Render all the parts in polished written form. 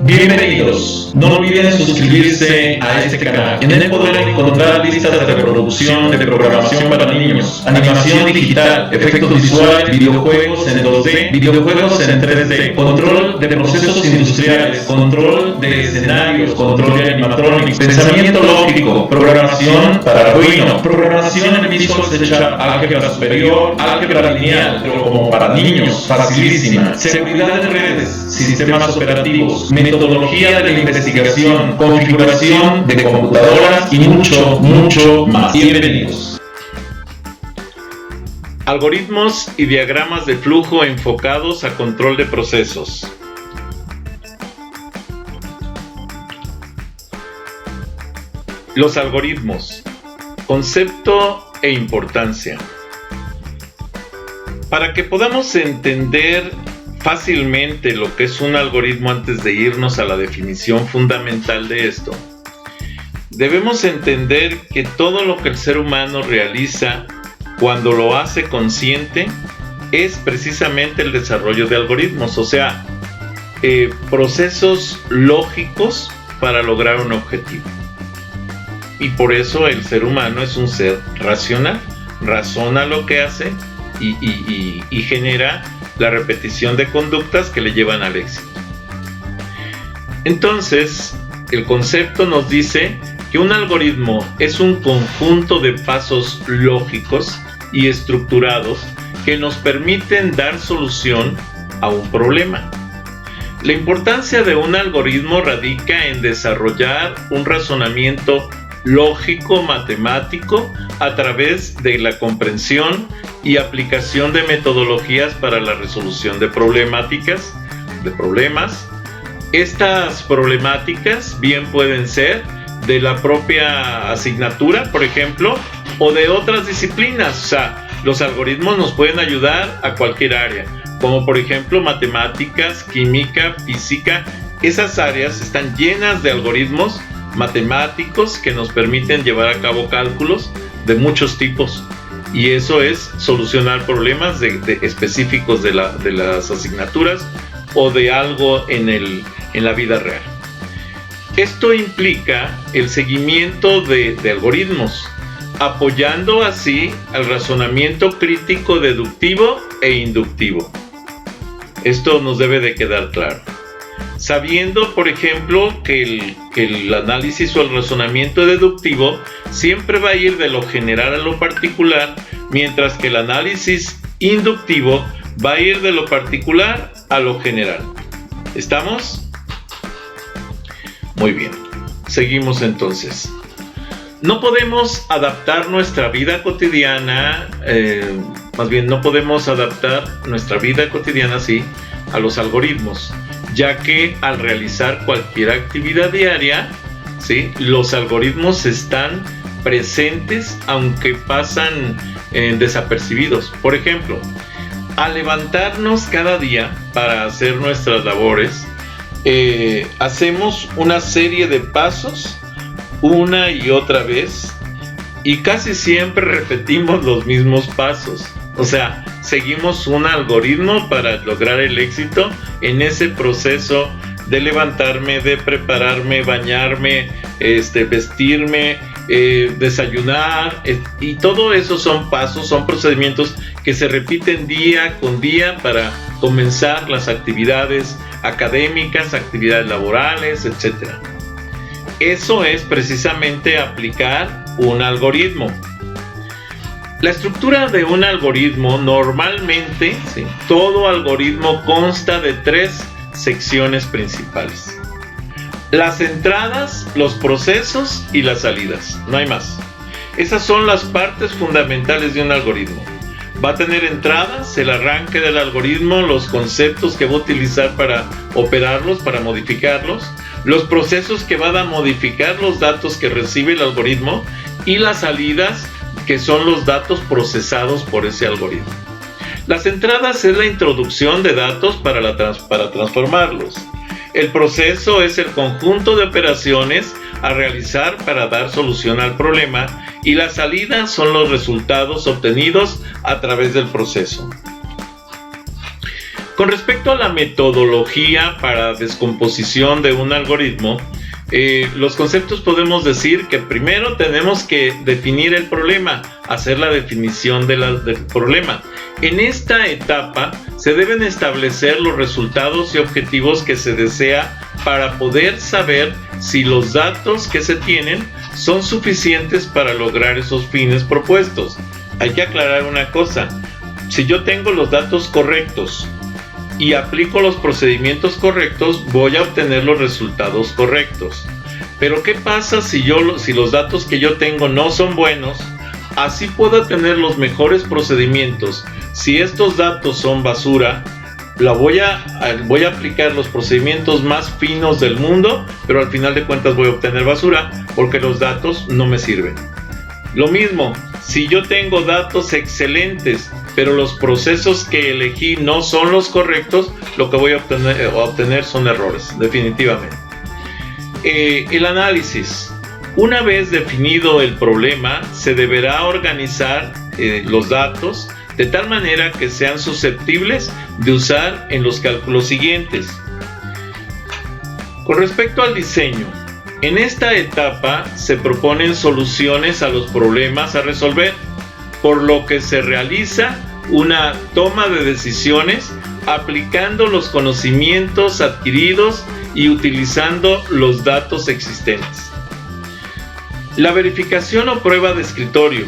Bienvenidos. No olviden suscribirse a este canal. En él podrán encontrar listas de reproducción de programación para niños, animación digital, efectos visuales, videojuegos en 2D, videojuegos en 3D, control de procesos industriales, control de escenarios, control de animatronics, pensamiento lógico, programación para Arduino, programación en Visual C#, álgebra superior, álgebra lineal, pero como para niños, facilísima, seguridad de redes, sistemas operativos, metodología de la investigación, configuración de computadoras y mucho más. Bienvenidos. Algoritmos y diagramas de flujo enfocados a control de procesos. Los algoritmos, concepto e importancia. Para que podamos entender fácilmente lo que es un algoritmo antes de irnos a la definición fundamental de esto, debemos entender que todo lo que el ser humano realiza cuando lo hace consciente es precisamente el desarrollo de algoritmos, o sea, procesos lógicos para lograr un objetivo. Y por eso el ser humano es un ser racional, razona lo que hace y genera la repetición de conductas que le llevan al éxito. Entonces, el concepto nos dice que un algoritmo es un conjunto de pasos lógicos y estructurados que nos permiten dar solución a un problema. La importancia de un algoritmo radica en desarrollar un razonamiento lógico matemático a través de la comprensión y aplicación de metodologías para la resolución de problemas. Estas problemáticas bien pueden ser de la propia asignatura, por ejemplo, o de otras disciplinas. O sea, los algoritmos nos pueden ayudar a cualquier área, como por ejemplo matemáticas, química, física. Esas áreas están llenas de algoritmos matemáticos que nos permiten llevar a cabo cálculos de muchos tipos, y eso es solucionar problemas específicos de las asignaturas o de algo en la vida real. Esto implica el seguimiento de algoritmos, apoyando así al razonamiento crítico, deductivo e inductivo. Esto nos debe de quedar claro. Sabiendo, por ejemplo, que el análisis o el razonamiento deductivo siempre va a ir de lo general a lo particular, mientras que el análisis inductivo va a ir de lo particular a lo general. ¿Estamos? Muy bien. Seguimos entonces. No podemos adaptar nuestra vida cotidiana, no podemos adaptar nuestra vida cotidiana, sí, a los algoritmos, ya que al realizar cualquier actividad diaria, ¿sí?, los algoritmos están presentes aunque pasan desapercibidos. Por ejemplo, al levantarnos cada día para hacer nuestras labores, hacemos una serie de pasos una y otra vez y casi siempre repetimos los mismos pasos. O sea, seguimos un algoritmo para lograr el éxito en ese proceso de levantarme, de prepararme, bañarme, vestirme, desayunar, y todo eso son pasos, son procedimientos que se repiten día con día para comenzar las actividades académicas, actividades laborales, etc. Eso es precisamente aplicar un algoritmo. La estructura de un algoritmo normalmente, ¿sí?, todo algoritmo consta de 3 secciones principales: las entradas, los procesos y las salidas. No hay más. Esas son las partes fundamentales de un algoritmo. Va a tener entradas, el arranque del algoritmo, los conceptos que va a utilizar para operarlos, para modificarlos, los procesos que van a modificar los datos que recibe el algoritmo, y las salidas, que son los datos procesados por ese algoritmo. Las entradas es la introducción de datos para transformarlos. El proceso es el conjunto de operaciones a realizar para dar solución al problema, y las salidas son los resultados obtenidos a través del proceso. Con respecto a la metodología para descomposición de un algoritmo, los conceptos podemos decir que primero tenemos que definir el problema, hacer la definición del problema. En esta etapa se deben establecer los resultados y objetivos que se desea para poder saber si los datos que se tienen son suficientes para lograr esos fines propuestos. Hay que aclarar una cosa: si yo tengo los datos correctos y aplico los procedimientos correctos, voy a obtener los resultados correctos. Pero ¿qué pasa si los datos que yo tengo no son buenos? Así puedo tener los mejores procedimientos. Si estos datos son basura, voy a aplicar los procedimientos más finos del mundo, pero al final de cuentas voy a obtener basura porque los datos no me sirven. Lo mismo, si yo tengo datos excelentes, pero los procesos que elegí no son los correctos, lo que voy a obtener son errores, definitivamente. El análisis. Una vez definido el problema, se deberá organizar los datos de tal manera que sean susceptibles de usar en los cálculos siguientes. Con respecto al diseño, en esta etapa se proponen soluciones a los problemas a resolver, por lo que se realiza una toma de decisiones aplicando los conocimientos adquiridos y utilizando los datos existentes. La verificación o prueba de escritorio.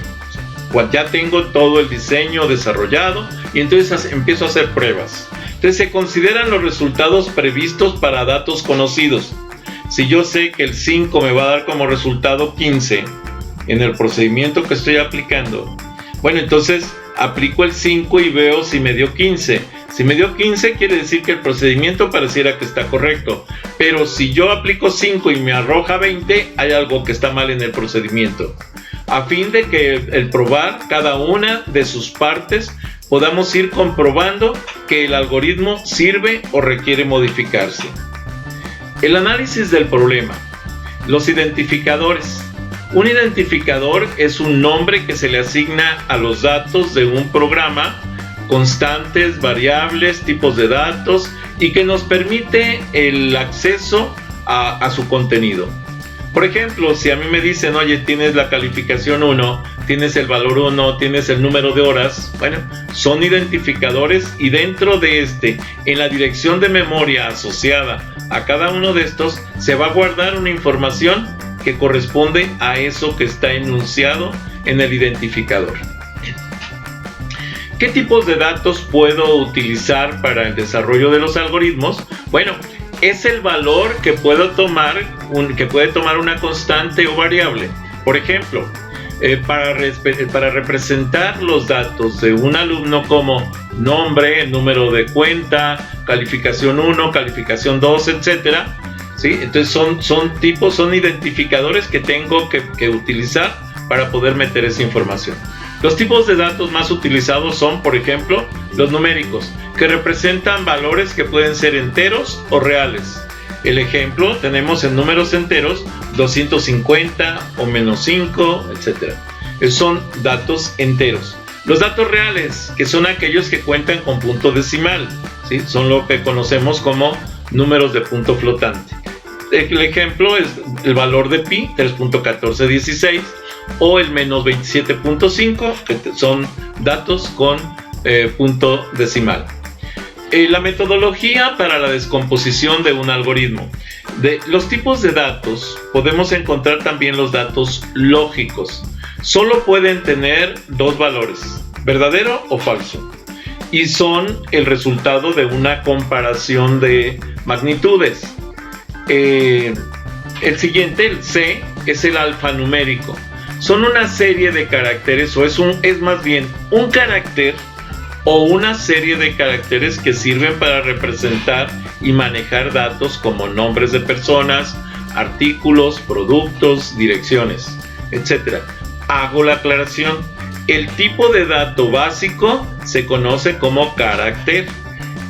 Ya tengo todo el diseño desarrollado y entonces empiezo a hacer pruebas. Entonces se consideran los resultados previstos para datos conocidos. Si yo sé que el 5 me va a dar como resultado 15 en el procedimiento que estoy aplicando, bueno, entonces aplico el 5 y veo si me dio 15. Si me dio 15 quiere decir que el procedimiento pareciera que está correcto, pero si yo aplico 5 y me arroja 20, hay algo que está mal en el procedimiento. A fin de que el probar cada una de sus partes podamos ir comprobando que el algoritmo sirve o requiere modificarse. El análisis del problema. Los identificadores. Un identificador es un nombre que se le asigna a los datos de un programa, constantes, variables, tipos de datos, y que nos permite el acceso a su contenido. Por ejemplo, si a mí me dicen, oye, tienes la calificación 1, tienes el valor 1, tienes el número de horas, bueno, son identificadores, y dentro de en la dirección de memoria asociada a cada uno de estos, se va a guardar una información que corresponde a eso que está enunciado en el identificador. ¿Qué tipos de datos puedo utilizar para el desarrollo de los algoritmos? Bueno, es el valor que puede tomar una constante o variable. Por ejemplo, para representar los datos de un alumno como nombre, número de cuenta, calificación 1, calificación 2, etcétera, ¿sí? Entonces son identificadores que tengo que utilizar para poder meter esa información. Los tipos de datos más utilizados son, por ejemplo, los numéricos, que representan valores que pueden ser enteros o reales. El ejemplo tenemos en números enteros 250 o menos 5, etc. Son datos enteros. Los datos reales, que son aquellos que cuentan con punto decimal, ¿sí? Son lo que conocemos como números de punto flotante. El ejemplo es el valor de pi, 3.1416, o el menos 27.5, que son datos con punto decimal. La metodología para la descomposición de un algoritmo. De los tipos de datos, podemos encontrar también los datos lógicos. Solo pueden tener dos valores, verdadero o falso, y son el resultado de una comparación de magnitudes. El siguiente, el C, es el alfanumérico. Son una serie de caracteres, o es más bien un carácter o una serie de caracteres que sirven para representar y manejar datos como nombres de personas, artículos, productos, direcciones, etc. Hago la aclaración. El tipo de dato básico se conoce como carácter.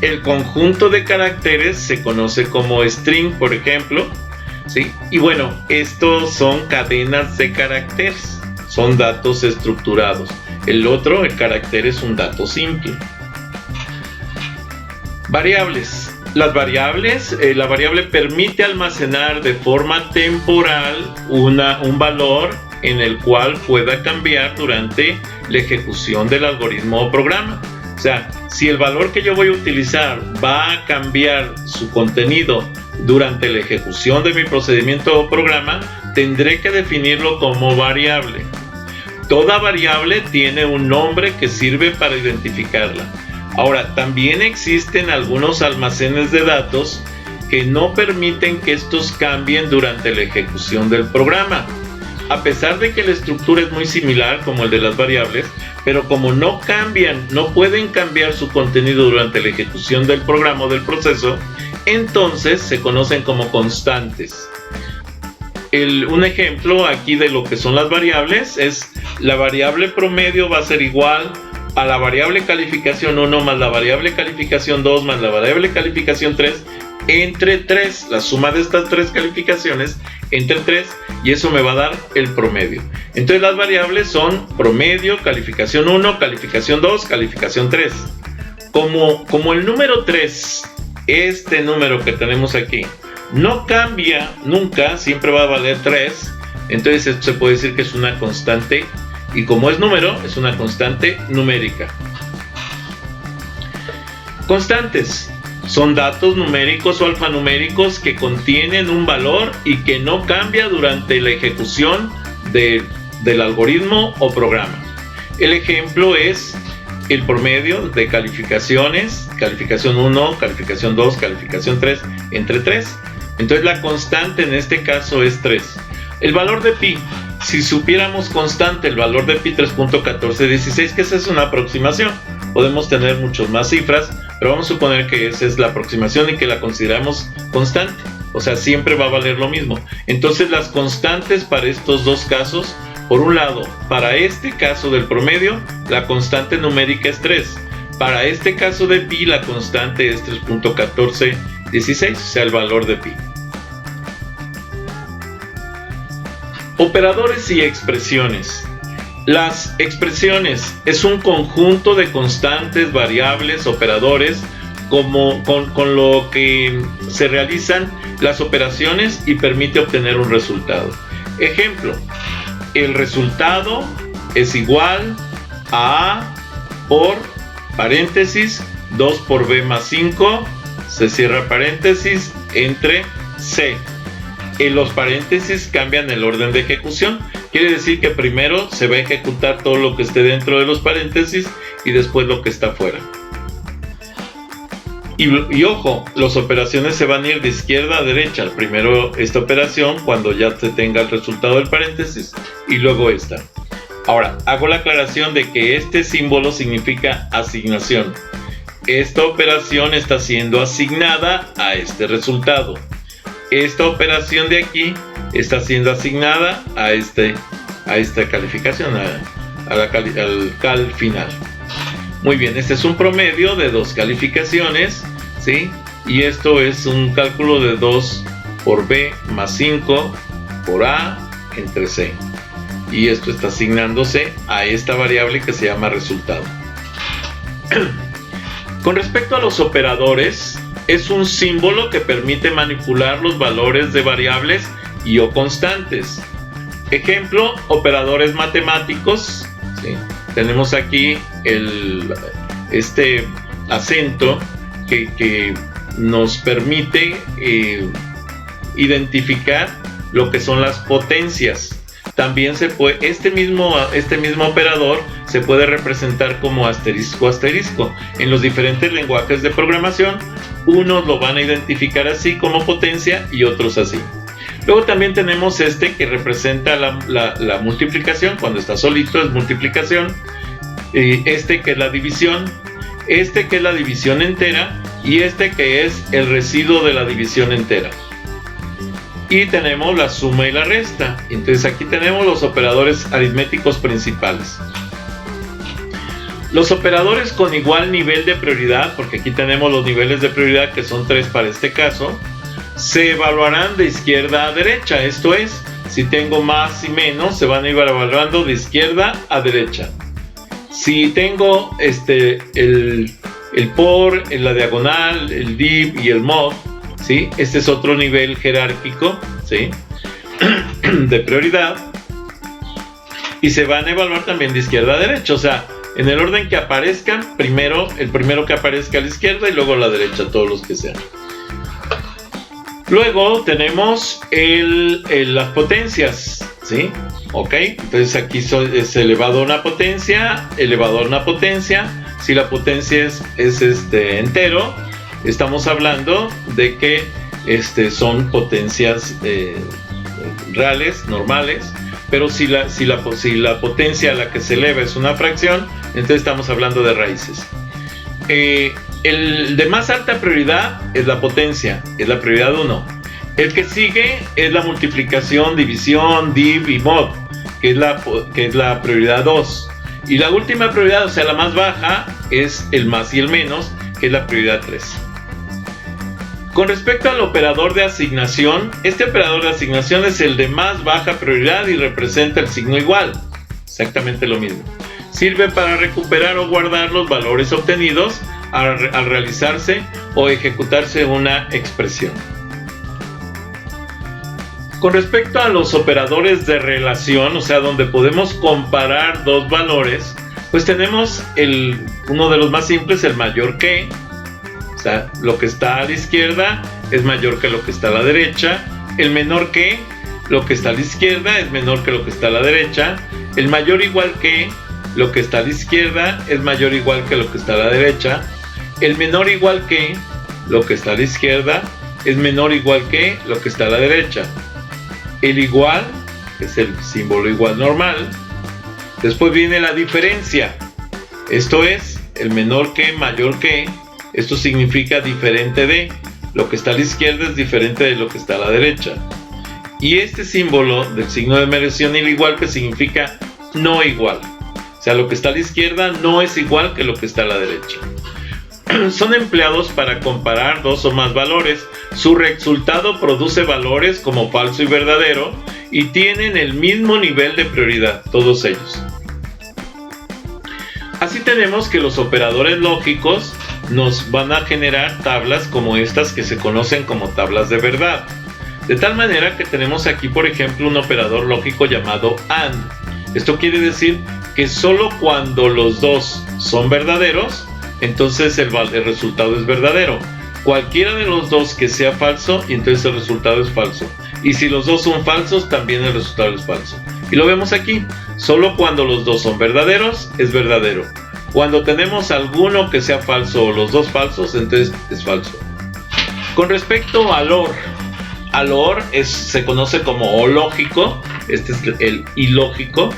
El conjunto de caracteres se conoce como string, por ejemplo, ¿sí? Y bueno, estos son cadenas de caracteres, son datos estructurados. El carácter es un dato simple. Variables. Las variables, la variable permite almacenar de forma temporal un valor en el cual pueda cambiar durante la ejecución del algoritmo o programa. O sea, si el valor que yo voy a utilizar va a cambiar su contenido durante la ejecución de mi procedimiento o programa, tendré que definirlo como variable. Toda variable tiene un nombre que sirve para identificarla. Ahora, también existen algunos almacenes de datos que no permiten que estos cambien durante la ejecución del programa. A pesar de que la estructura es muy similar como el de las variables, pero como no cambian, no pueden cambiar su contenido durante la ejecución del programa o del proceso, entonces se conocen como constantes. Un ejemplo aquí de lo que son las variables es la variable promedio va a ser igual a la variable calificación 1 más la variable calificación 2 más la variable calificación 3 entre 3, la suma de estas tres calificaciones entre 3, y eso me va a dar el promedio. Entonces las variables son promedio, calificación 1, calificación 2, calificación 3. Como el número 3, este número que tenemos aquí, no cambia nunca, siempre va a valer 3, entonces esto se puede decir que es una constante, y como es número, es una constante numérica. Constantes son datos numéricos o alfanuméricos que contienen un valor y que no cambia durante la ejecución del algoritmo o programa. El ejemplo es el promedio de calificaciones, calificación 1, calificación 2, calificación 3, entre 3. Entonces la constante en este caso es 3. El valor de pi, si supiéramos constante el valor de pi 3.1416, que esa es una aproximación, podemos tener muchas más cifras, pero vamos a suponer que esa es la aproximación y que la consideramos constante, o sea, siempre va a valer lo mismo. Entonces las constantes para estos dos casos, por un lado, para este caso del promedio, la constante numérica es 3. Para este caso de pi, la constante es 3.1416, o sea, el valor de pi. Operadores y expresiones. Las expresiones es un conjunto de constantes, variables, operadores, con lo que se realizan las operaciones y permite obtener un resultado. Ejemplo, el resultado es igual a A por paréntesis 2 por B más 5, se cierra paréntesis, entre C. En los paréntesis cambian el orden de ejecución. Quiere decir que primero se va a ejecutar todo lo que esté dentro de los paréntesis y después lo que está fuera. Y ojo, las operaciones se van a ir de izquierda a derecha. Primero esta operación cuando ya se tenga el resultado del paréntesis y luego esta. Ahora, hago la aclaración de que este símbolo significa asignación. Esta operación está siendo asignada a este resultado. Esta operación de aquí está siendo asignada a esta calificación, al cal final. Muy bien, este es un promedio de dos calificaciones, ¿sí? Y esto es un cálculo de 2 por B más 5 por A entre C. Y esto está asignándose a esta variable que se llama resultado. Con respecto a los operadores, es un símbolo que permite manipular los valores de variables y o constantes. Ejemplo, operadores matemáticos, ¿sí? Tenemos aquí este acento que nos permite identificar lo que son las potencias. También este mismo operador se puede representar como asterisco asterisco. En los diferentes lenguajes de programación, unos lo van a identificar así como potencia y otros así. Luego también tenemos este que representa la multiplicación, cuando está solito es multiplicación. Este que es la división, este que es la división entera y este que es el residuo de la división entera. Y tenemos la suma y la resta. Entonces aquí tenemos los operadores aritméticos principales. Los operadores con igual nivel de prioridad, porque aquí tenemos los niveles de prioridad que son 3 para este caso, se evaluarán de izquierda a derecha. Esto es, si tengo más y menos, se van a ir evaluando de izquierda a derecha. Si tengo el por, la diagonal, el div y el mod, ¿sí? Este es otro nivel jerárquico, ¿sí? de prioridad, y se van a evaluar también de izquierda a derecha, o sea, en el orden que aparezcan, primero el primero que aparezca a la izquierda y luego a la derecha, todos los que sean. Luego tenemos las potencias, ¿sí? Ok, entonces aquí es elevado a una potencia, elevado a una potencia. Si la potencia es entero, estamos hablando de que son potencias reales, normales. Pero si la potencia a la que se eleva es una fracción, entonces estamos hablando de raíces. El de más alta prioridad es la potencia, es la prioridad 1. El que sigue es la multiplicación, división, div y mod, que es la prioridad 2. Y la última prioridad, o sea la más baja, es el más y el menos, que es la prioridad 3. Con respecto al operador de asignación, este operador de asignación es el de más baja prioridad y representa el signo igual. Exactamente lo mismo. Sirve para recuperar o guardar los valores obtenidos al realizarse o ejecutarse una expresión. Con respecto a los operadores de relación, o sea, donde podemos comparar dos valores, pues tenemos uno de los más simples, el mayor que. O sea, lo que está a la izquierda es mayor que lo que está a la derecha. El menor que, lo que está a la izquierda es menor que lo que está a la derecha. El mayor igual que, lo que está a la izquierda es mayor igual que lo que está a la derecha. El menor igual que, lo que está a la izquierda es menor igual que lo que está a la derecha. El igual, que es el símbolo igual normal. Después viene la diferencia. Esto es el menor que, mayor que. Esto significa diferente de. Lo que está a la izquierda es diferente de lo que está a la derecha. Y este símbolo del signo de mediación, el igual que, significa no igual. O sea, lo que está a la izquierda no es igual que lo que está a la derecha. Son empleados para comparar dos o más valores. Su resultado produce valores como falso y verdadero y tienen el mismo nivel de prioridad, todos ellos. Así tenemos que los operadores lógicos nos van a generar tablas como estas que se conocen como tablas de verdad. De tal manera que tenemos aquí, por ejemplo, un operador lógico llamado AND. Esto quiere decir que solo cuando los dos son verdaderos, entonces el resultado es verdadero. Cualquiera de los dos que sea falso, y entonces el resultado es falso. Y si los dos son falsos, también el resultado es falso. Y lo vemos aquí. Solo cuando los dos son verdaderos, es verdadero. Cuando tenemos alguno que sea falso o los dos falsos, entonces es falso. Con respecto al OR, se conoce como O lógico. Este es el ilógico.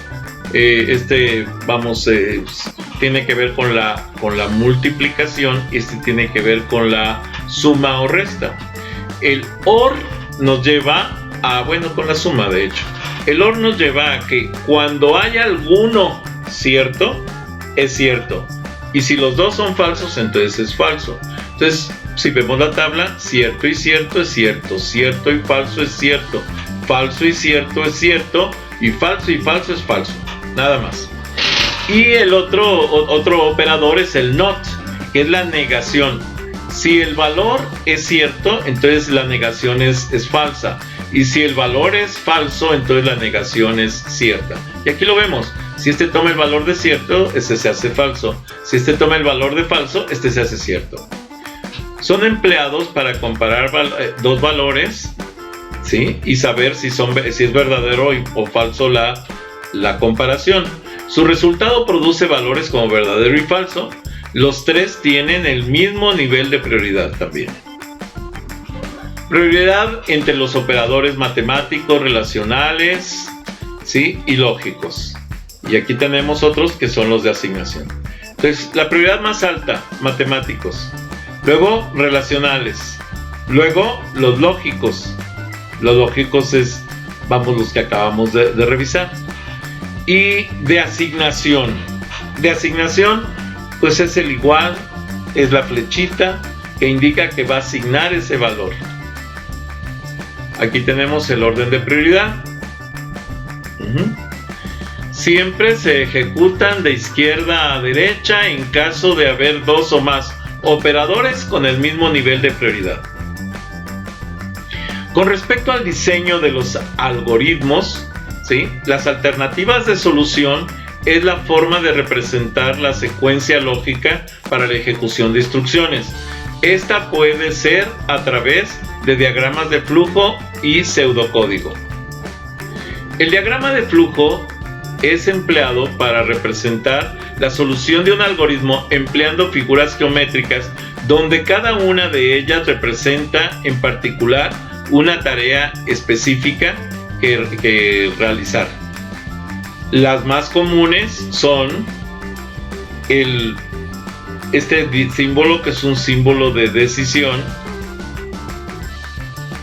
Tiene que ver con la multiplicación. Este tiene que ver con la suma o resta. El OR nos lleva con la suma, de hecho. El OR nos lleva a que cuando hay alguno cierto, es cierto. Y si los dos son falsos, entonces es falso. Entonces, si vemos la tabla, cierto y cierto es cierto. Cierto y falso es cierto. Falso y cierto es cierto. Y falso es falso. Nada más. Y el otro operador es el NOT, que es la negación. Si el valor es cierto, entonces la negación es falsa. Y si el valor es falso, entonces la negación es cierta. Y aquí lo vemos. Si este toma el valor de cierto, este se hace falso. Si este toma el valor de falso, este se hace cierto. Son empleados para comparar dos valores, ¿sí? Y saber si es verdadero o falso la comparación. Su resultado produce valores como verdadero y falso. Los tres tienen el mismo nivel de prioridad también. Prioridad entre los operadores matemáticos, relacionales, ¿sí? Y lógicos. Y aquí tenemos otros que son los de asignación. Entonces, la prioridad más alta, matemáticos. Luego, relacionales. Luego, los lógicos. Los lógicos es, los que acabamos de revisar. Y de asignación. De asignación, pues es el igual, es la flechita que indica que va a asignar ese valor. Aquí tenemos el orden de prioridad. Siempre se ejecutan de izquierda a derecha en caso de haber dos o más operadores con el mismo nivel de prioridad. Con respecto al diseño de los algoritmos, ¿sí?, las alternativas de solución es la forma de representar la secuencia lógica para la ejecución de instrucciones. Esta puede ser a través de diagramas de flujo y pseudocódigo. El diagrama de flujo es empleado para representar la solución de un algoritmo empleando figuras geométricas donde cada una de ellas representa en particular una tarea específica que realizar. Las más comunes son este símbolo, que es un símbolo de decisión,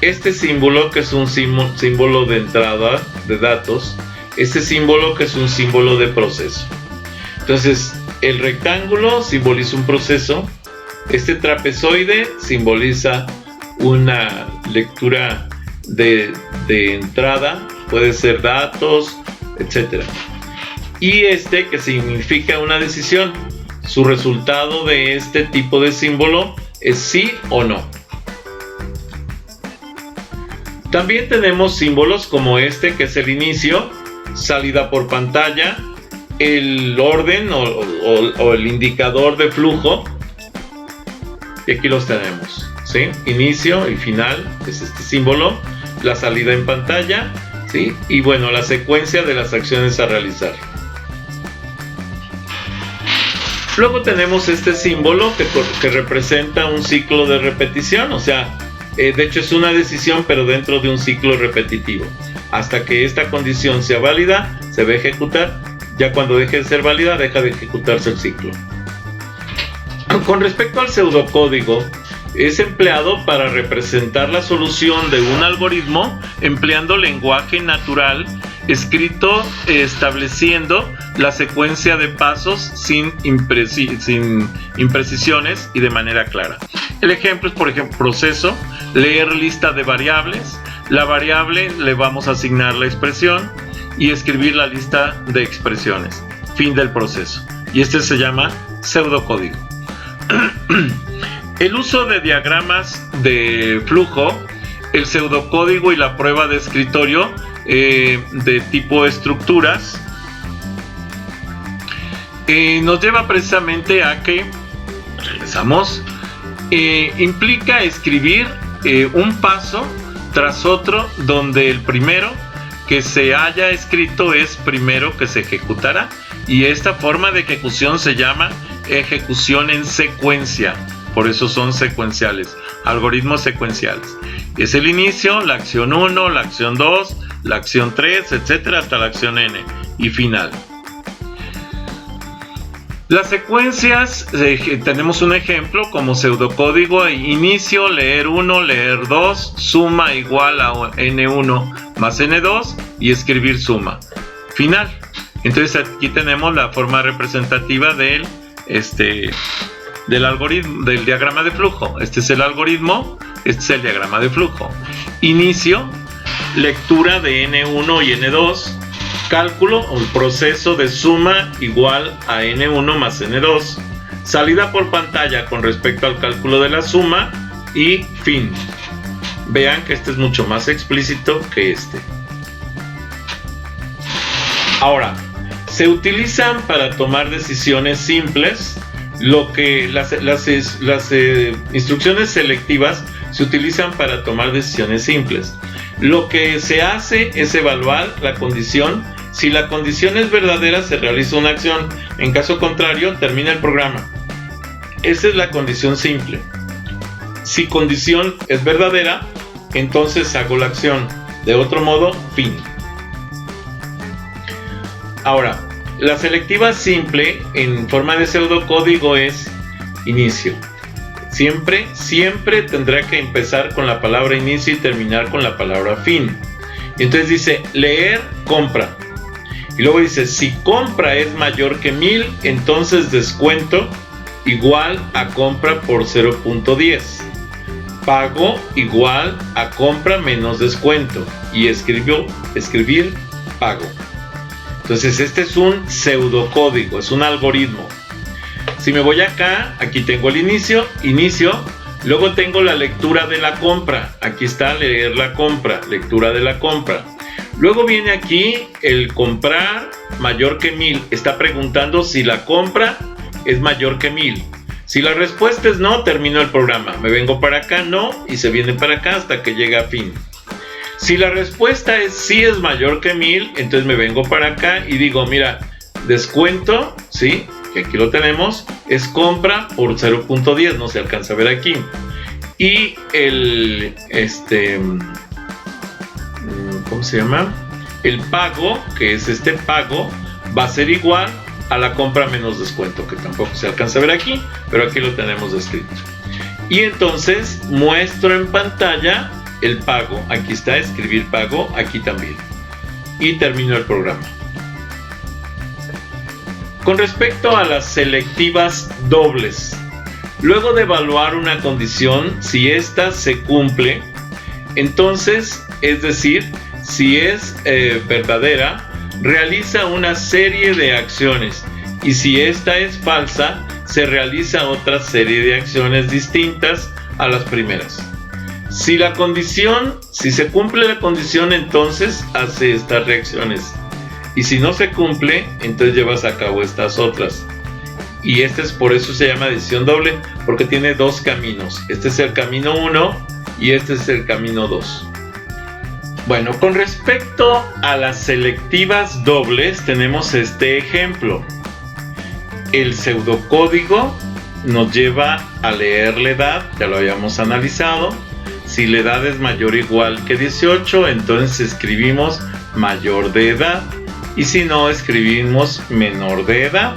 este símbolo, que es un símbolo de entrada de datos, este símbolo, que es un símbolo de proceso. Entonces, el rectángulo simboliza un proceso, este trapezoide simboliza una lectura de entrada, puede ser datos, etc. Y este, que significa una decisión, su resultado de este tipo de símbolo es sí o no. También tenemos símbolos como este, que es el inicio, salida por pantalla, el orden o el indicador de flujo, y aquí los tenemos, ¿sí? Inicio y final es este símbolo, la salida en pantalla, ¿sí?, y bueno, la secuencia de las acciones a realizar. Luego tenemos este símbolo que representa un ciclo de repetición, o sea, de hecho es una decisión pero dentro de un ciclo repetitivo. Hasta que esta condición sea válida, se va a ejecutar. Ya cuando deje de ser válida, deja de ejecutarse el ciclo. Con respecto al pseudocódigo, es empleado para representar la solución de un algoritmo empleando lenguaje natural escrito estableciendo la secuencia de pasos sin imprecisiones y de manera clara. El ejemplo es, por ejemplo, proceso, leer lista de variables, la variable le vamos a asignar la expresión y escribir la lista de expresiones, fin del proceso. Y este se llama pseudocódigo. El uso de diagramas de flujo, el pseudocódigo y la prueba de escritorio de tipo estructuras nos lleva precisamente a que, regresamos, implica escribir un paso tras otro donde el primero que se haya escrito es primero que se ejecutará, y esta forma de ejecución se llama ejecución en secuencia. Por eso son secuenciales, algoritmos secuenciales. Es el inicio, la acción 1, la acción 2, la acción 3, etcétera, hasta la acción n y final. Las secuencias, tenemos un ejemplo como pseudocódigo: inicio, leer 1, leer 2, suma igual a n1 más n2 y escribir suma. Final. Entonces aquí tenemos la forma representativa del algoritmo, del diagrama de flujo. Este es el algoritmo, este es el diagrama de flujo. Inicio, lectura de n1 y n2, cálculo o el proceso de suma igual a n1 más n2, salida por pantalla con respecto al cálculo de la suma y fin. Vean que este es mucho más explícito que este. Ahora, se utilizan para tomar decisiones simples. Lo que las instrucciones selectivas se utilizan para tomar decisiones simples. Lo que se hace es evaluar la condición. Si la condición es verdadera, se realiza una acción. En caso contrario, termina el programa. Esa es la condición simple. Si condición es verdadera, entonces hago la acción. De otro modo, fin. Ahora, la selectiva simple en forma de pseudocódigo es inicio. Siempre tendrá que empezar con la palabra inicio y terminar con la palabra fin. Y entonces dice leer compra. Y luego dice si compra es mayor que 1000, entonces descuento igual a compra por 0.10. Pago igual a compra menos descuento. Y escribir pago. Entonces este es un pseudocódigo, es un algoritmo. Si me voy acá, aquí tengo el inicio, luego tengo la lectura de la compra, aquí está leer la compra, lectura de la compra. Luego viene aquí el comprar mayor que 1000, está preguntando si la compra es mayor que 1000. Si la respuesta es no, termino el programa, me vengo para acá, no, y se viene para acá hasta que llega a fin. Si la respuesta es sí es mayor que 1000, entonces me vengo para acá y digo, mira, descuento, ¿sí? Que aquí lo tenemos, es compra por 0.10, no se alcanza a ver aquí. Y el, ¿cómo se llama? El pago, que es este pago, va a ser igual a la compra menos descuento, que tampoco se alcanza a ver aquí, pero aquí lo tenemos escrito. Y entonces muestro en pantalla el pago, aquí está, escribir pago, aquí también. Y termino el programa. Con respecto a las selectivas dobles, luego de evaluar una condición, si ésta se cumple, entonces, es decir, si es verdadera, realiza una serie de acciones, y si esta es falsa, se realiza otra serie de acciones distintas a las primeras. Si se cumple la condición, entonces hace estas reacciones. Y si no se cumple, entonces llevas a cabo estas otras. Y por eso se llama decisión doble, porque tiene dos caminos. Este es el camino 1 y este es el camino 2. Bueno, con respecto a las selectivas dobles, tenemos este ejemplo. El pseudocódigo nos lleva a leer la edad, ya lo habíamos analizado. Si la edad es mayor o igual que 18, entonces escribimos mayor de edad. Y si no, escribimos menor de edad.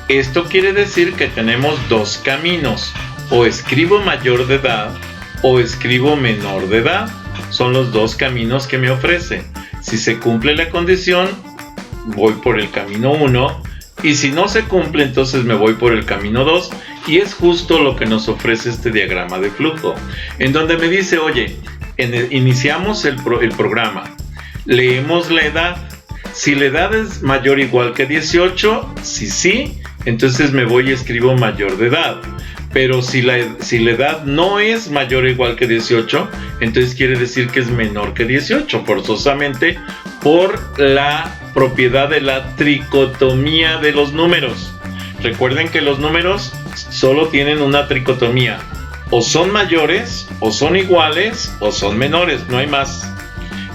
Esto quiere decir que tenemos dos caminos. O escribo mayor de edad o escribo menor de edad. Son los dos caminos que me ofrece. Si se cumple la condición, voy por el camino 1. Y si no se cumple, entonces me voy por el camino 2. Y es justo lo que nos ofrece este diagrama de flujo. En donde me dice, oye, iniciamos el programa. Leemos la edad. Si la edad es mayor o igual que 18, sí, entonces me voy y escribo mayor de edad. Pero si la edad no es mayor o igual que 18, entonces quiere decir que es menor que 18, forzosamente por la propiedad de la tricotomía de los números. Recuerden que los números solo tienen una tricotomía. O son mayores, o son iguales, o son menores, no hay más.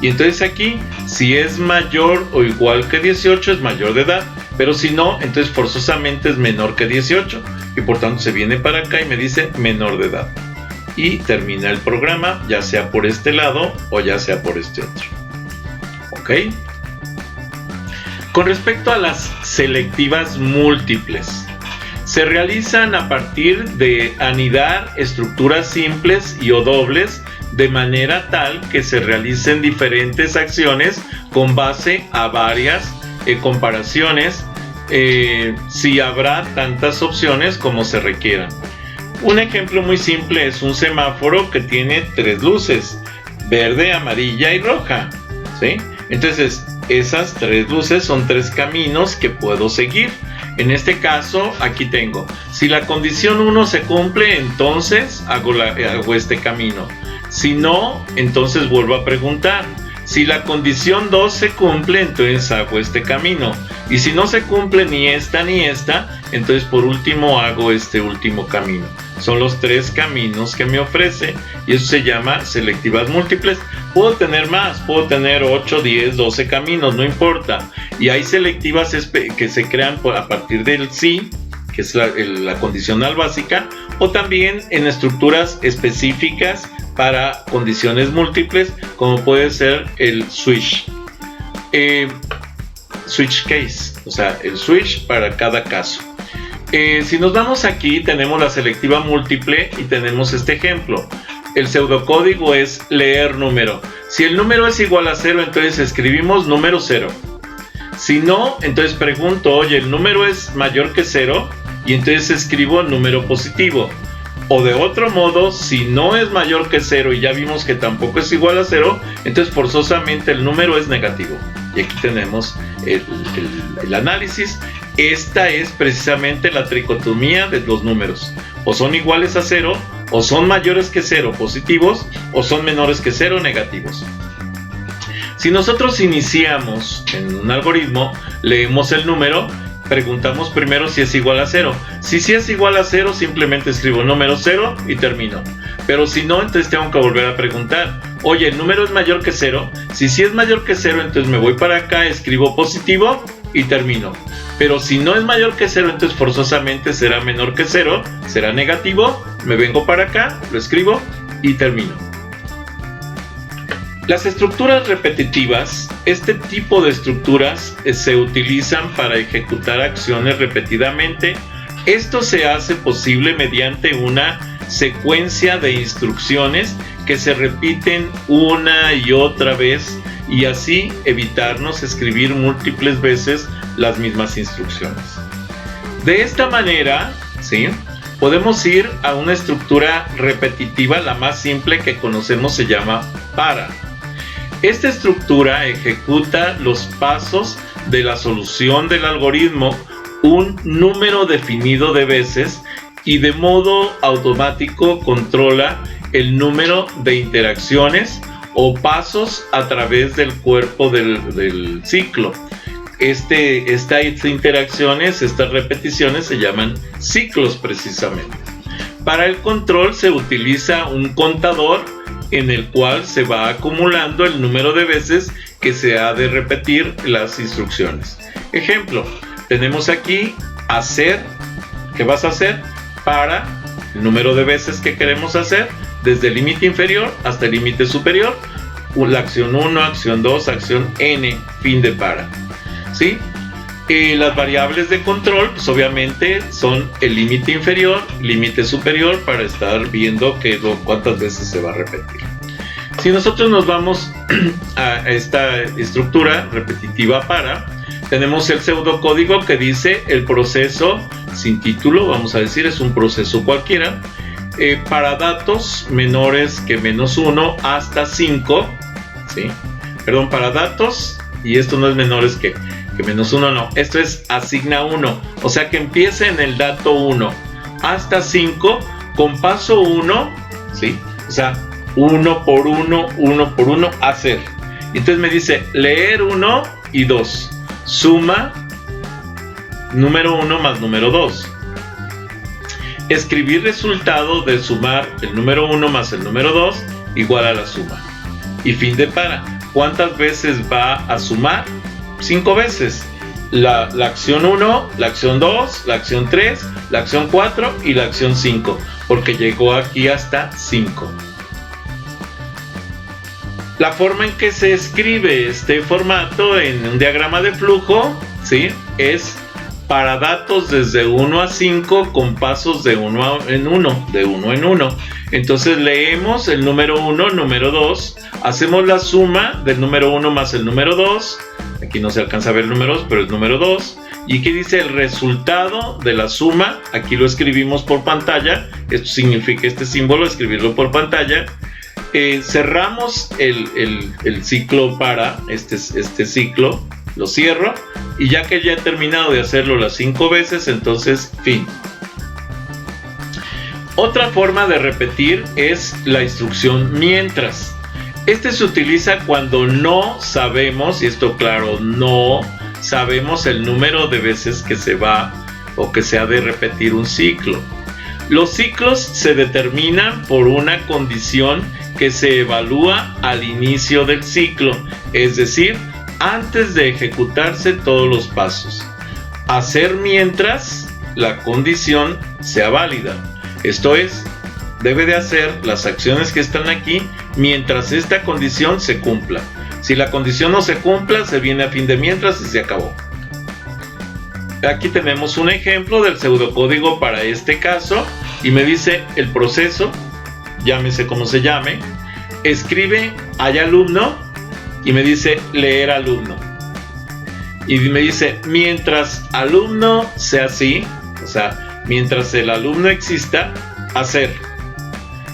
Y entonces aquí, si es mayor o igual que 18, es mayor de edad. Pero si no, entonces forzosamente es menor que 18. Y por tanto se viene para acá y me dice menor de edad. Y termina el programa, ya sea por este lado o ya sea por este otro. ¿Ok? Con respecto a las selectivas múltiples, se realizan a partir de anidar estructuras simples y o dobles de manera tal que se realicen diferentes acciones con base a varias comparaciones, si habrá tantas opciones como se requieran. Un ejemplo muy simple es un semáforo que tiene 3 luces, verde, amarilla y roja, ¿sí? Entonces, esas 3 luces son 3 caminos que puedo seguir. En este caso, aquí tengo, si la condición 1 se cumple, entonces hago este camino. Si no, entonces vuelvo a preguntar. Si la condición 2 se cumple, entonces hago este camino. Y si no se cumple ni esta, entonces por último hago este último camino. Son los 3 caminos que me ofrece y eso se llama selectivas múltiples. Puedo tener más, puedo tener 8, 10, 12 caminos, no importa. Y hay selectivas que se crean a partir del sí, que es la condicional básica, o también en estructuras específicas para condiciones múltiples, como puede ser el switch. Switch case, o sea, el switch para cada caso. Si nos vamos aquí, tenemos la selectiva múltiple y tenemos este ejemplo. El pseudocódigo es leer número. Si el número es igual a 0, entonces escribimos número 0. Si no, entonces pregunto, oye, el número es mayor que 0, y entonces escribo número positivo. O de otro modo, si no es mayor que 0 y ya vimos que tampoco es igual a 0, entonces forzosamente el número es negativo. y aquí tenemos el análisis. Esta es precisamente la tricotomía de los números. O son iguales a 0, o son mayores que 0 positivos, o son menores que 0 negativos. Si nosotros iniciamos en un algoritmo, leemos el número, preguntamos primero si es igual a 0. Si sí es igual a 0, simplemente escribo número 0 y termino. Pero si no, entonces tengo que volver a preguntar. Oye, ¿el número es mayor que 0? Si sí es mayor que 0, entonces me voy para acá, escribo positivo y termino. Pero si no es mayor que 0, entonces forzosamente será menor que 0, será negativo, me vengo para acá, lo escribo y termino. Las estructuras repetitivas, este tipo de estructuras se utilizan para ejecutar acciones repetidamente. Esto se hace posible mediante una secuencia de instrucciones que se repiten una y otra vez y así evitarnos escribir múltiples veces las mismas instrucciones. De esta manera, ¿sí?, podemos ir a una estructura repetitiva. La más simple que conocemos se llama para. Esta estructura ejecuta los pasos de la solución del algoritmo un número definido de veces y de modo automático controla el número de interacciones o pasos a través del cuerpo del ciclo. Estas interacciones, estas repeticiones se llaman ciclos precisamente. Para el control se utiliza un contador en el cual se va acumulando el número de veces que se ha de repetir las instrucciones. Ejemplo, tenemos aquí hacer, ¿qué vas a hacer? Para el número de veces que queremos hacer, desde el límite inferior hasta el límite superior, la acción 1, acción 2, acción n, fin de para. ¿Sí? Las variables de control, pues obviamente son el límite inferior, límite superior, para estar viendo cuántas veces se va a repetir. Si nosotros nos vamos a esta estructura repetitiva para, tenemos el pseudocódigo que dice el proceso sin título, vamos a decir, es un proceso cualquiera, para datos menores que -1 hasta 5, ¿sí? Perdón, para datos, y esto no es menores que -1, no, esto es asigna 1, o sea que empieza en el dato 1 hasta 5 con paso 1, ¿sí? O sea, 1 por 1, hacer. Entonces me dice leer 1 y 2, suma número 1 más número 2. Escribir resultado de sumar el número 1 más el número 2 igual a la suma. Y fin de para. ¿Cuántas veces va a sumar? 5 veces. La acción 1, la acción 2, la acción 3, la acción 4 y la acción 5. Porque llegó aquí hasta 5. La forma en que se escribe este formato en un diagrama de flujo, ¿sí?, es para datos desde 1 a 5 con pasos de 1 en 1. Entonces leemos el número 1, número 2, hacemos la suma del número 1 más el número 2, aquí no se alcanza a ver el número 2, pero es número 2, y aquí dice el resultado de la suma, aquí lo escribimos por pantalla, esto significa este símbolo, escribirlo por pantalla. Cerramos el ciclo para este ciclo, lo cierro, y ya que ya he terminado de hacerlo las 5 veces, entonces fin. Otra forma de repetir es la instrucción mientras. Este se utiliza cuando no sabemos, y esto claro, no sabemos el número de veces que se va o que se ha de repetir un ciclo. Los ciclos se determinan por una condición que se evalúa al inicio del ciclo, es decir, antes de ejecutarse todos los pasos. Hacer mientras la condición sea válida. Esto es, debe de hacer las acciones que están aquí mientras esta condición se cumpla. Si la condición no se cumpla, se viene a fin de mientras y se acabó. Aquí tenemos un ejemplo del pseudocódigo para este caso y me dice el proceso, llámese como se llame, escribe hay alumno y me dice leer alumno. Y me dice mientras alumno sea así, o sea, mientras el alumno exista, hacer.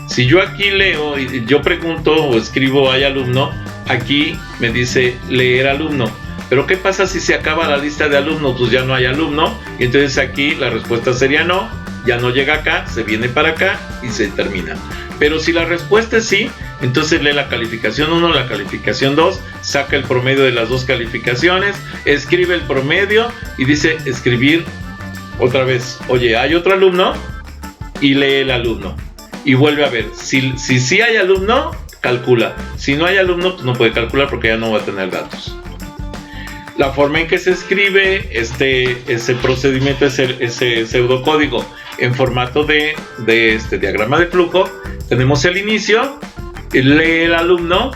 Si yo aquí leo y yo pregunto o escribo hay alumno, aquí me dice leer alumno. Pero ¿qué pasa si se acaba la lista de alumnos? Pues ya no hay alumno, y entonces aquí la respuesta sería no, ya no llega acá, se viene para acá y se termina. Pero si la respuesta es sí, entonces lee la calificación 1, la calificación 2, saca el promedio de las dos calificaciones, escribe el promedio y dice escribir otra vez. Oye, ¿hay otro alumno? Y lee el alumno. Y vuelve a ver. Si sí hay alumno, calcula. Si no hay alumno, pues no puede calcular porque ya no va a tener datos. La forma en que se escribe ese procedimiento, ese pseudocódigo en formato de diagrama de flujo, tenemos el inicio, lee el alumno,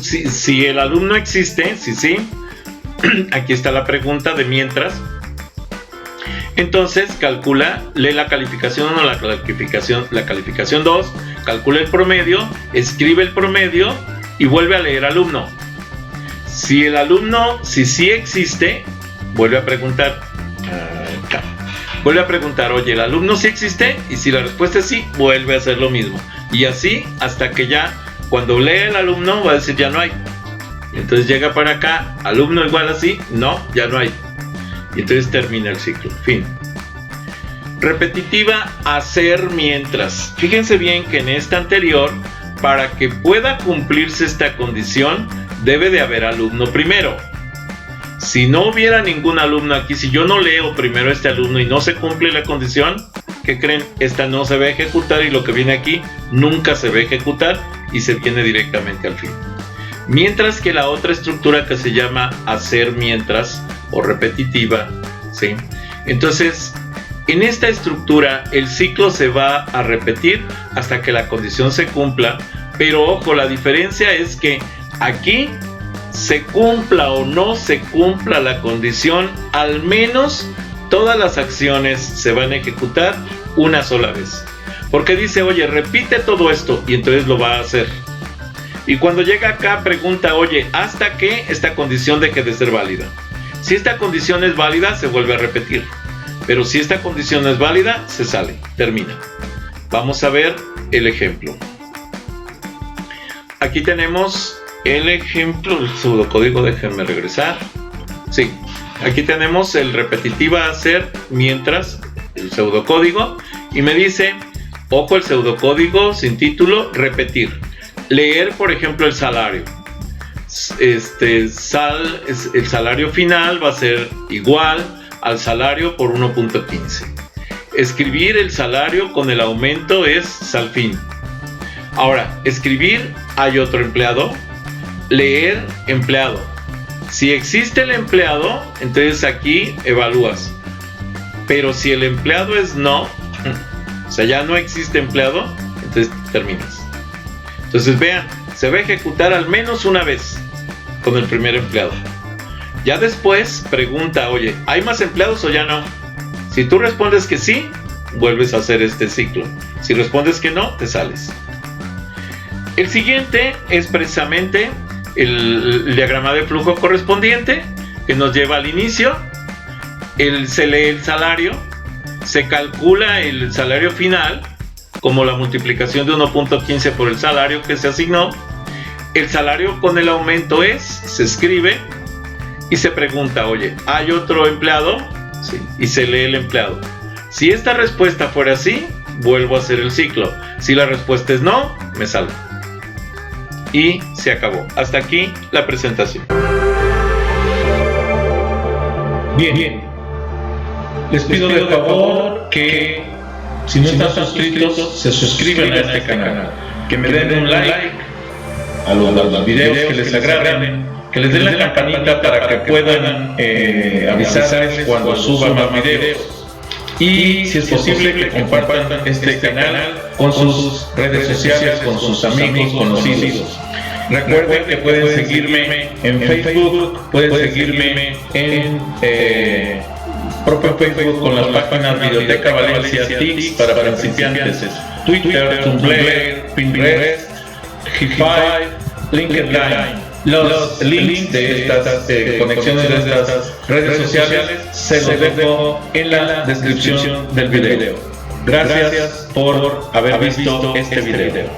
si el alumno existe, sí, aquí está la pregunta de mientras, entonces calcula, lee la calificación 1, la calificación 2, calcula el promedio, escribe el promedio y vuelve a leer alumno. Si el alumno, si sí existe, vuelve a preguntar, oye, ¿el alumno sí existe? Y si la respuesta es sí, vuelve a hacer lo mismo. Y así hasta que ya, cuando lee el alumno, va a decir ya no hay. Y entonces llega para acá, alumno igual así, no, ya no hay. Y entonces termina el ciclo, fin. Repetitiva, hacer mientras. Fíjense bien que en esta anterior, para que pueda cumplirse esta condición, debe de haber alumno primero. Si no hubiera ningún alumno aquí, si yo no leo primero este alumno y no se cumple la condición, ¿qué creen? Esta no se va a ejecutar y lo que viene aquí nunca se va a ejecutar y se viene directamente al fin. Mientras que la otra estructura que se llama hacer mientras o repetitiva, ¿sí? Entonces, en esta estructura el ciclo se va a repetir hasta que la condición se cumpla, pero ojo, la diferencia es que aquí se cumpla o no se cumpla la condición, al menos todas las acciones se van a ejecutar una sola vez. Porque dice, oye, repite todo esto y entonces lo va a hacer. Y cuando llega acá pregunta, oye, ¿hasta que esta condición deje de ser válida? Si esta condición es válida, se vuelve a repetir. Pero si esta condición no es válida, se sale, termina. Vamos a ver el ejemplo. Aquí tenemos el ejemplo, el pseudocódigo, déjenme regresar. Sí, aquí tenemos el repetitiva hacer mientras, el pseudocódigo, y me dice, ojo, el pseudocódigo sin título, repetir. Leer, por ejemplo, el salario. El salario final va a ser igual al salario por 1.15. Escribir el salario con el aumento es salfín. Ahora, escribir hay otro empleado. Leer empleado. Si existe el empleado, entonces aquí evalúas. Pero si el empleado es no, o sea, ya no existe empleado, entonces terminas. Entonces vean, se va a ejecutar al menos una vez con el primer empleado. Ya después pregunta, oye, ¿hay más empleados o ya no? Si tú respondes que sí, vuelves a hacer este ciclo. Si respondes que no, te sales. El siguiente es precisamente el diagrama de flujo correspondiente, que nos lleva al inicio. Se lee el salario, se calcula el salario final como la multiplicación de 1.15 por el salario que se asignó. El salario con el aumento se escribe y se pregunta, oye, ¿hay otro empleado? Sí, y se lee el empleado. Si esta respuesta fuera sí, vuelvo a hacer el ciclo. Si la respuesta es no, me salgo. Y se acabó. Hasta aquí la presentación. Bien. Les pido de favor que, si no están suscritos, se suscriban a este canal. Que me den un like a los videos que les agraden. Que les den la campanita para que puedan avisarles cuando suba más videos. Y si es posible, que compartan este canal con sus redes sociales, con sus amigos, conocidos. Recuerden que pueden seguirme en Facebook, pueden seguirme en propio Facebook con las páginas Videoteca Valencia, TICS para principiantes, Twitter, Tumblr, Pinterest, Hi-Fi, LinkedIn. Los links de estas conexiones de estas redes sociales se los dejo en la descripción del video. Gracias por haber visto este video.